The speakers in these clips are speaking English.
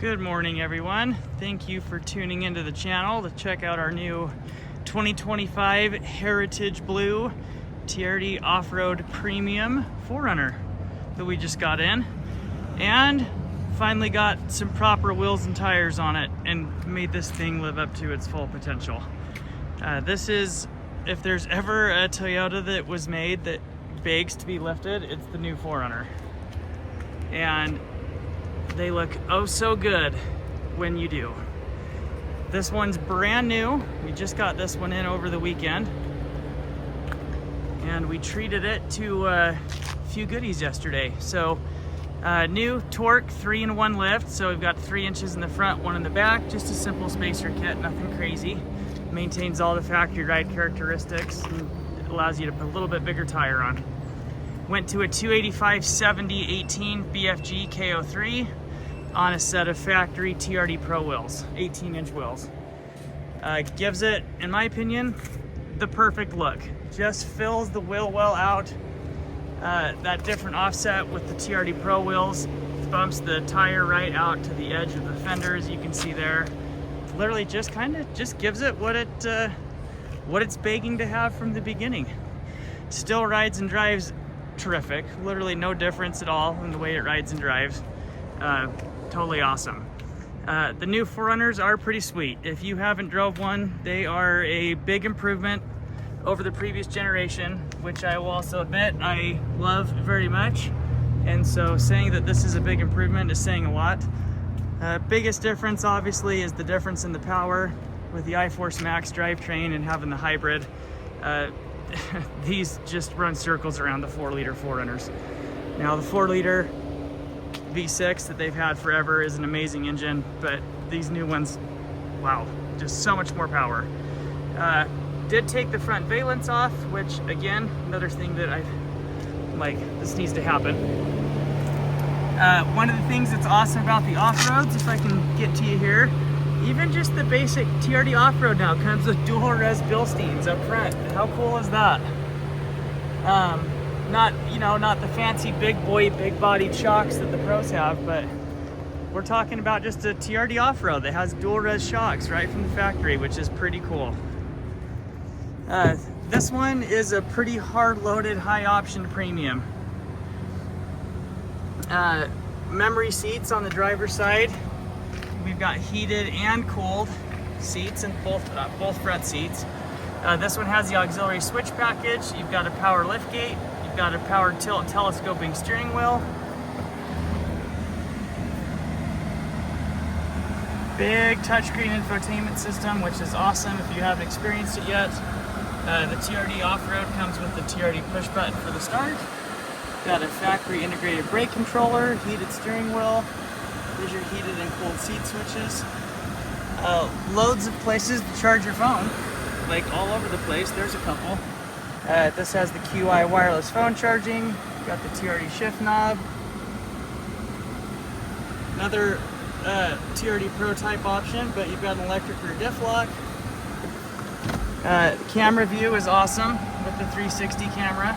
Good morning, everyone. Thank you for tuning into the channel to check out our new 2025 Heritage Blue TRD Off-Road Premium 4Runner that we just got in, and finally got some proper wheels and tires on it and made this thing live up to its full potential. This is, if there's ever a Toyota that was made that begs to be lifted, it's the new 4Runner. And they look oh so good when you do. This one's brand new. We just got this one in over the weekend, and we treated it to a few goodies yesterday. So new torque 3-in-1 lift, so we've got 3 inches in the front, 1 in the back, just a simple spacer kit, nothing crazy. Maintains all the factory ride characteristics and allows you to put a little bit bigger tire on. Went to a 285/70/18 BFG KO3 on a set of factory TRD Pro wheels, 18-inch wheels. Gives it, in my opinion, the perfect look. Just fills the wheel well out. That different offset with the TRD Pro wheels bumps the tire right out to the edge of the fender, as you can see there. Literally just gives it what it's begging to have from the beginning. Still rides and drives terrific. Literally no difference at all in the way it rides and drives. Totally awesome. The new 4Runners are pretty sweet. If you haven't drove one, they are a big improvement over the previous generation, which I will also admit I love very much. And so saying that this is a big improvement is saying a lot. Biggest difference obviously is the difference in the power with the iForce Max drivetrain and having the hybrid. These just run circles around the 4-liter 4Runners. Now the 4-liter V6 that they've had forever is an amazing engine, but these new ones, wow, just so much more power. Did take the front valence off, which again, another thing that I'm like, this needs to happen. One of the things that's awesome about the off-roads, if I can get to you here, even just the basic TRD off-road now comes with dual res Bilsteins up front. How cool is that? Not the fancy big boy, big bodied shocks that the pros have, but we're talking about just a TRD off-road that has dual res shocks right from the factory, which is pretty cool. This one is a pretty hard loaded, high option premium. Memory seats on the driver's side. We've got heated and cooled seats in both front seats. This one has the auxiliary switch package. You've got a power liftgate. You've got a power tilt telescoping steering wheel. Big touchscreen infotainment system, which is awesome if you haven't experienced it yet. The TRD Off-Road comes with the TRD push button for the start. Got a factory integrated brake controller, heated steering wheel. There's your heated and cooled seat switches. Loads of places to charge your phone, like all over the place. There's a couple. This has the QI wireless phone charging. Got the TRD shift knob. Another TRD Pro type option, but you've got an electric rear diff lock. Camera view is awesome with the 360 camera.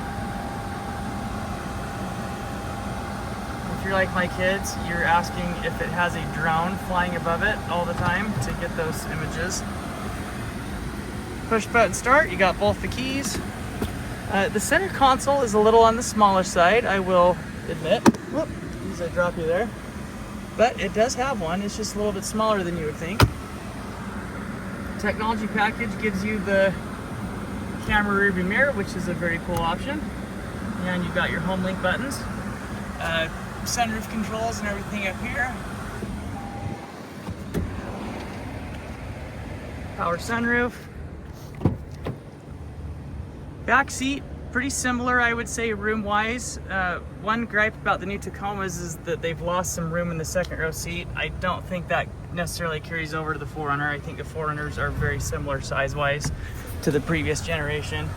If you're like my kids, you're asking if it has a drone flying above it all the time to get those images. Push button start, you got both the keys. The center console is a little on the smaller side, I will admit. Whoop, as I drop you there. But it does have one, it's just a little bit smaller than you would think. Technology package gives you the camera rearview mirror, which is a very cool option. And you've got your home link buttons. Sunroof controls and everything up here. Power sunroof. Back seat, pretty similar, I would say, room-wise. One gripe about the new Tacomas is that they've lost some room in the second row seat. I don't think that necessarily carries over to the 4Runner. I think the 4Runners are very similar size-wise to the previous generation.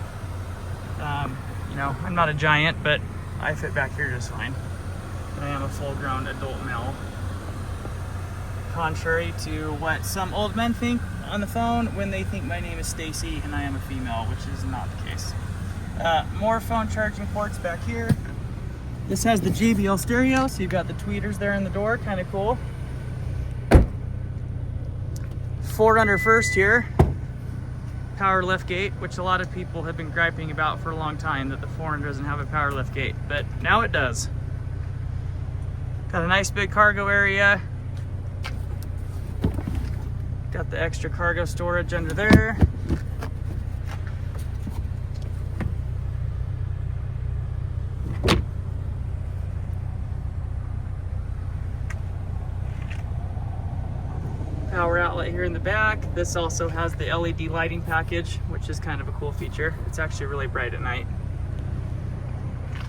I'm not a giant, but I fit back here just fine. I am a full-grown adult male. Contrary to what some old men think on the phone when they think my name is Stacy and I am a female, which is not the case. More phone charging ports back here. This has the JBL stereo, so you've got the tweeters there in the door, kind of cool. 4Runner first here. Power lift gate, which a lot of people have been griping about for a long time, that the 4Runner doesn't have a power lift gate, but now it does. Got a nice big cargo area. Got the extra cargo storage under there. Power outlet here in the back. This also has the LED lighting package, which is kind of a cool feature. It's actually really bright at night.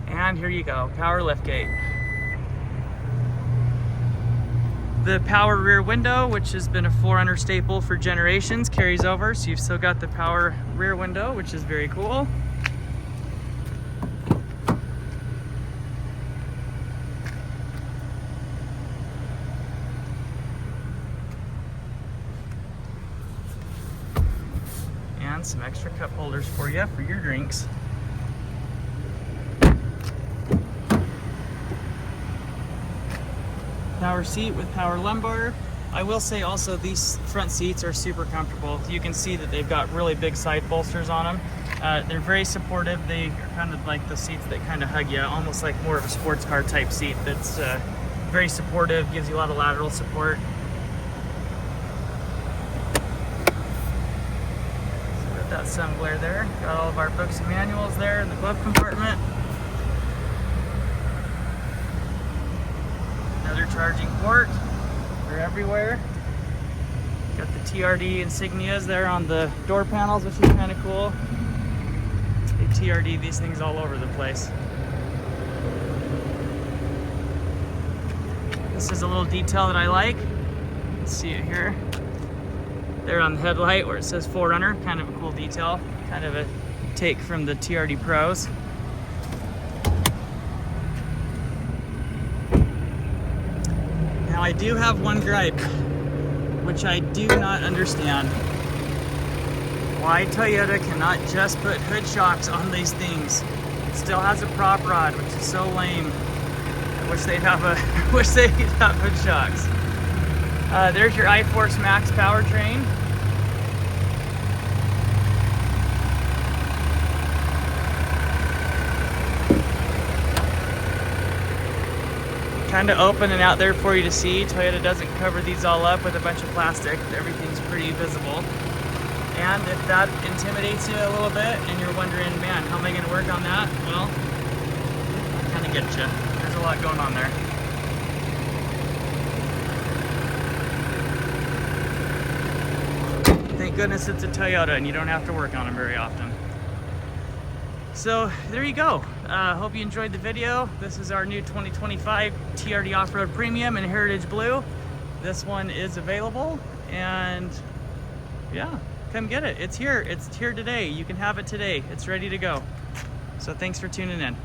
And here you go, power liftgate. The power rear window, which has been a 4Runner staple for generations, carries over, so you've still got the power rear window, which is very cool. And some extra cup holders for you for your drinks. Power seat with power lumbar. I will say also these front seats are super comfortable. You can see that they've got really big side bolsters on them. They're very supportive. They are kind of like the seats that kind of hug you, almost like more of a sports car type seat that's very supportive, gives you a lot of lateral support. That assembler there. Got all of our books and manuals there in the glove compartment. Another charging port. They're everywhere. Got the TRD insignias there on the door panels, which is kind of cool. They TRD these things all over the place. This is a little detail that I like. Let's see it here. There on the headlight where it says 4Runner, kind of a cool detail, kind of a take from the TRD Pros. Now I do have one gripe, which I do not understand. Why Toyota cannot just put hood shocks on these things. It still has a prop rod, which is so lame. I wish they'd have hood shocks. There's your iForce Max powertrain. Kind of open and out there for you to see. Toyota doesn't cover these all up with a bunch of plastic. Everything's pretty visible. And if that intimidates you a little bit and you're wondering, man, how am I going to work on that? Well, I kind of get you. There's a lot going on there. Thank goodness it's a Toyota and you don't have to work on them very often. So there you go. Hope you enjoyed the video. This is our new 2025 TRD Off-Road Premium in Heritage Blue. This one is available, and yeah, come get it. It's here. It's here today. You can have it today. It's ready to go. So thanks for tuning in.